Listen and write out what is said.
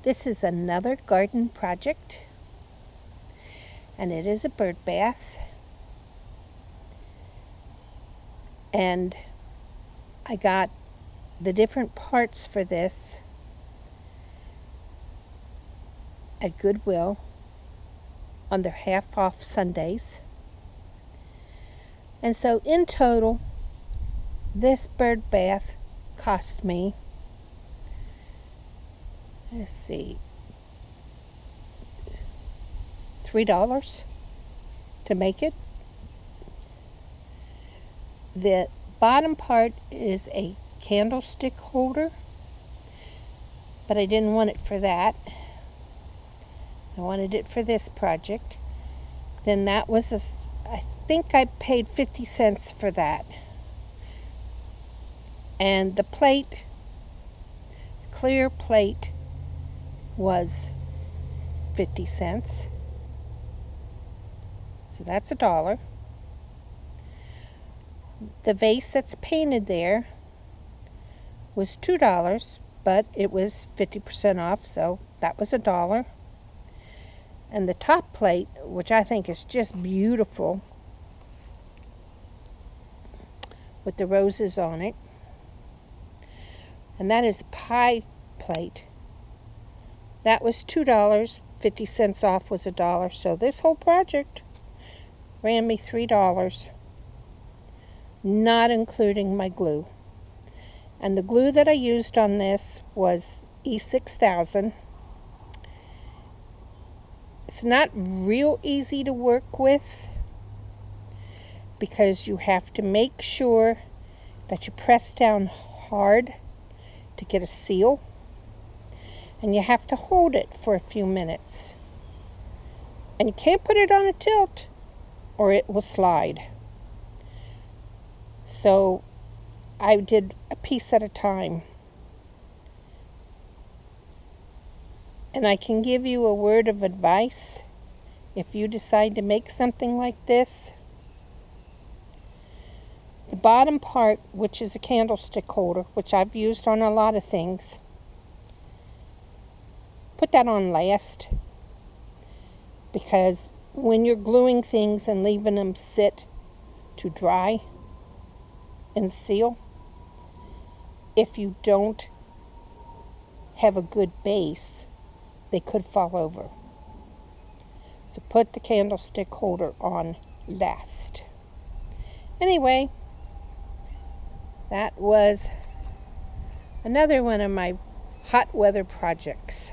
This is another garden project, and it is a bird bath. And I got the different parts for this at Goodwill on their half-off Sundays. And so in total, this bird bath cost me, let's see, $3 to make it. The bottom part is a candlestick holder, but I didn't want it for that. I wanted it for this project. Then that was I think I paid 50 cents for that. And the plate, clear plate, was 50 cents. So that's $1. The vase that's painted there was $2, but it was 50% off, so that was $1. And the top plate, which I think is just beautiful, with the roses on it, and that is a pie plate. That was $2, 50 cents off was $1. So this whole project ran me $3, not including my glue. And the glue that I used on this was E6000. It's not real easy to work with because you have to make sure that you press down hard to get a seal, and you have to hold it for a few minutes. And you can't put it on a tilt or it will slide. So I did a piece at a time. And I can give you a word of advice if you decide to make something like this. The bottom part, which is a candlestick holder, which I've used on a lot of things, put that on last, because when you're gluing things and leaving them sit to dry and seal, if you don't have a good base, they could fall over. So put the candlestick holder on last. Anyway, that was another one of my hot weather projects.